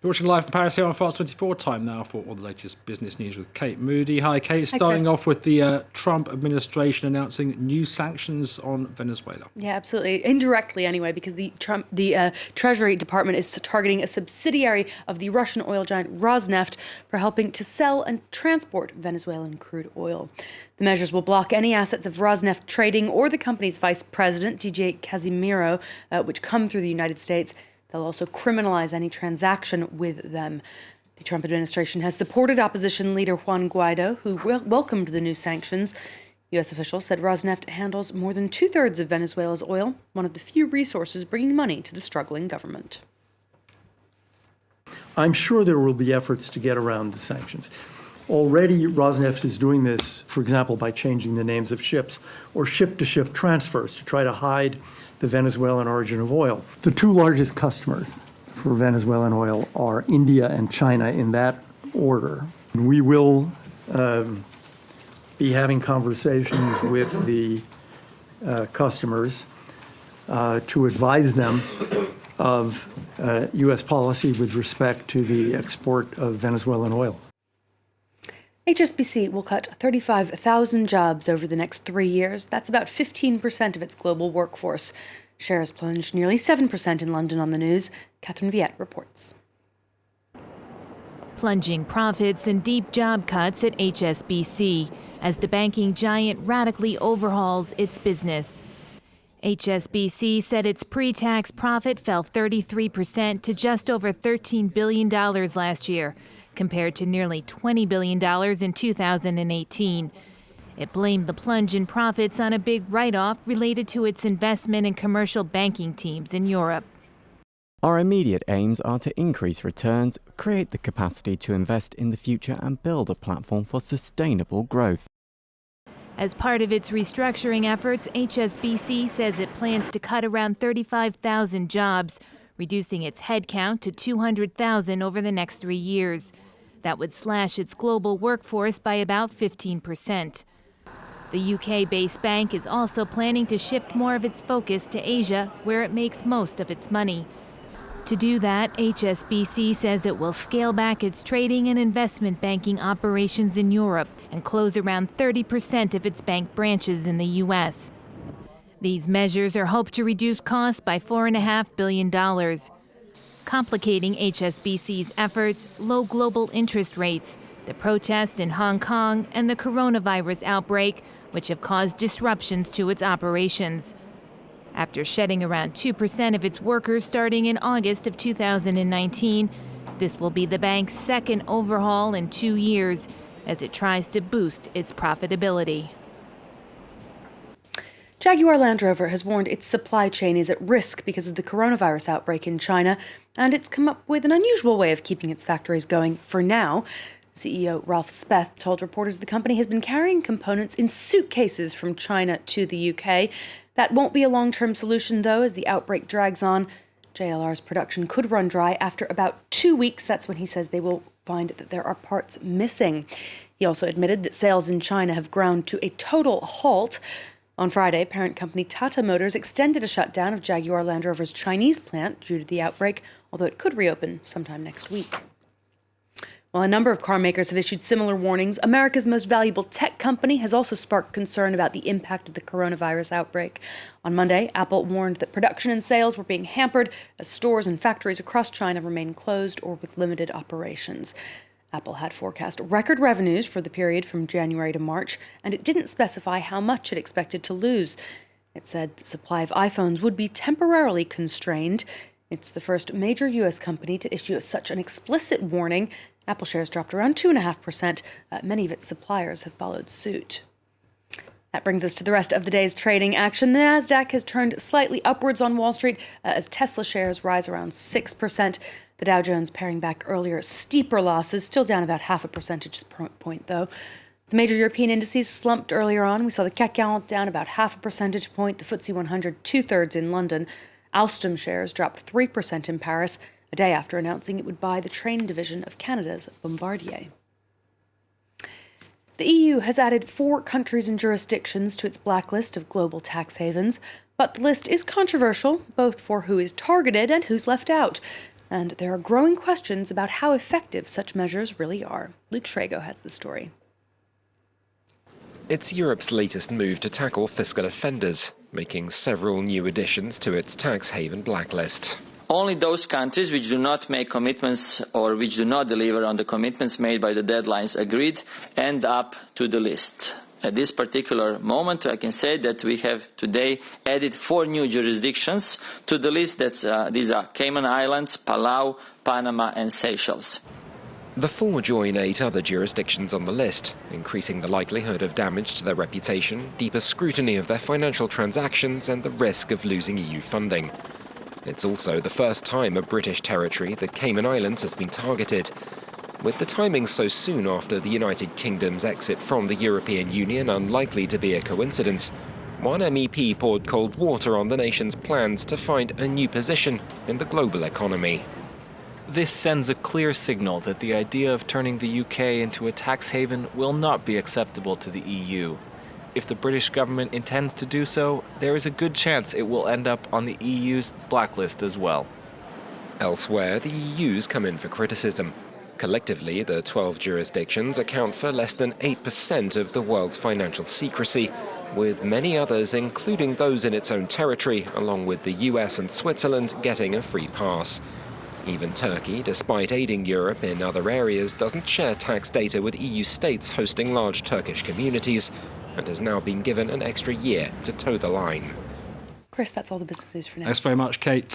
You're watching live from Paris here on France 24. Time now for all the latest business news with Kate Moody. Hi, Kate. Starting off with the Trump administration announcing new sanctions on Venezuela. Yeah, absolutely. Indirectly, anyway, because the Treasury Department is targeting a subsidiary of the Russian oil giant Rosneft for helping to sell and transport Venezuelan crude oil. The measures will block any assets of Rosneft Trading or the company's vice president, DJ Casimiro, which come through the United States. They'll also criminalize any transaction with them. The Trump administration has supported opposition leader Juan Guaido, who welcomed the new sanctions. U.S. officials said Rosneft handles more than two-thirds of Venezuela's oil, one of the few resources bringing money to the struggling government. I'm sure there will be efforts to get around the sanctions. Already, Rosneft is doing this, for example, by changing the names of ships or ship-to-ship transfers to try to hide the Venezuelan origin of oil. The two largest customers for Venezuelan oil are India and China in that order. We will be having conversations with the customers to advise them of U.S. policy with respect to the export of Venezuelan oil. HSBC will cut 35,000 jobs over the next 3 years. That's about 15% of its global workforce. Shares plunged nearly 7% in London on the news. Catherine Viette reports. Plunging profits and deep job cuts at HSBC as the banking giant radically overhauls its business. HSBC said its pre-tax profit fell 33% to just over $13 billion last year, compared to nearly $20 billion in 2018. It blamed the plunge in profits on a big write-off related to its investment in commercial banking teams in Europe. Our immediate aims are to increase returns, create the capacity to invest in the future and build a platform for sustainable growth. As part of its restructuring efforts, HSBC says it plans to cut around 35,000 jobs, reducing its headcount to 200,000 over the next 3 years. That would slash its global workforce by about 15%. The UK-based bank is also planning to shift more of its focus to Asia, where it makes most of its money. To do that, HSBC says it will scale back its trading and investment banking operations in Europe and close around 30% of its bank branches in the US. These measures are hoped to reduce costs by $4.5 billion. Complicating HSBC's efforts, low global interest rates, the protests in Hong Kong, and the coronavirus outbreak, which have caused disruptions to its operations. After shedding around 2% of its workers starting in August of 2019, this will be the bank's second overhaul in 2 years as it tries to boost its profitability. Jaguar Land Rover has warned its supply chain is at risk because of the coronavirus outbreak in China, and it's come up with an unusual way of keeping its factories going for now. CEO Ralph Speth told reporters the company has been carrying components in suitcases from China to the UK. That won't be a long-term solution, though, as the outbreak drags on. JLR's production could run dry after about 2 weeks. That's when he says they will find that there are parts missing. He also admitted that sales in China have ground to a total halt. On Friday, parent company Tata Motors extended a shutdown of Jaguar Land Rover's Chinese plant due to the outbreak, although it could reopen sometime next week. While a number of car makers have issued similar warnings, America's most valuable tech company has also sparked concern about the impact of the coronavirus outbreak. On Monday, Apple warned that production and sales were being hampered as stores and factories across China remain closed or with limited operations. Apple had forecast record revenues for the period from January to March, and it didn't specify how much it expected to lose. It said the supply of iPhones would be temporarily constrained. It's the first major U.S. company to issue such an explicit warning. Apple shares dropped around 2.5%. Many of its suppliers have followed suit. That brings us to the rest of the day's trading action. The Nasdaq has turned slightly upwards on Wall Street as Tesla shares rise around 6%. The Dow Jones paring back earlier steeper losses, still down about half a percentage point, though. The major European indices slumped earlier on. We saw the CAC 40 down about half a percentage point, the FTSE 100 2/3 in London. Alstom shares dropped 3% in Paris, a day after announcing it would buy the train division of Canada's Bombardier. The EU has added 4 countries and jurisdictions to its blacklist of global tax havens, but the list is controversial, both for who is targeted and who's left out. And there are growing questions about how effective such measures really are. Luke Schrago has the story. It's Europe's latest move to tackle fiscal offenders, making several new additions to its tax haven blacklist. Only those countries which do not make commitments or which do not deliver on the commitments made by the deadlines agreed end up to the list. At this particular moment, I can say that we have today added 4 new jurisdictions to the list. These are Cayman Islands, Palau, Panama and Seychelles. The 4 join 8 other jurisdictions on the list, increasing the likelihood of damage to their reputation, deeper scrutiny of their financial transactions and the risk of losing EU funding. It's also the first time a British territory, the Cayman Islands, has been targeted. With the timing so soon after the United Kingdom's exit from the European Union unlikely to be a coincidence, one MEP poured cold water on the nation's plans to find a new position in the global economy. This sends a clear signal that the idea of turning the UK into a tax haven will not be acceptable to the EU. If the British government intends to do so, there is a good chance it will end up on the EU's blacklist as well. Elsewhere, the EU's come in for criticism. Collectively, the 12 jurisdictions account for less than 8% of the world's financial secrecy, with many others, including those in its own territory, along with the US and Switzerland, getting a free pass. Even Turkey, despite aiding Europe in other areas, doesn't share tax data with EU states hosting large Turkish communities, and has now been given an extra year to toe the line. Chris, that's all the business news for now. Thanks very much, Kate.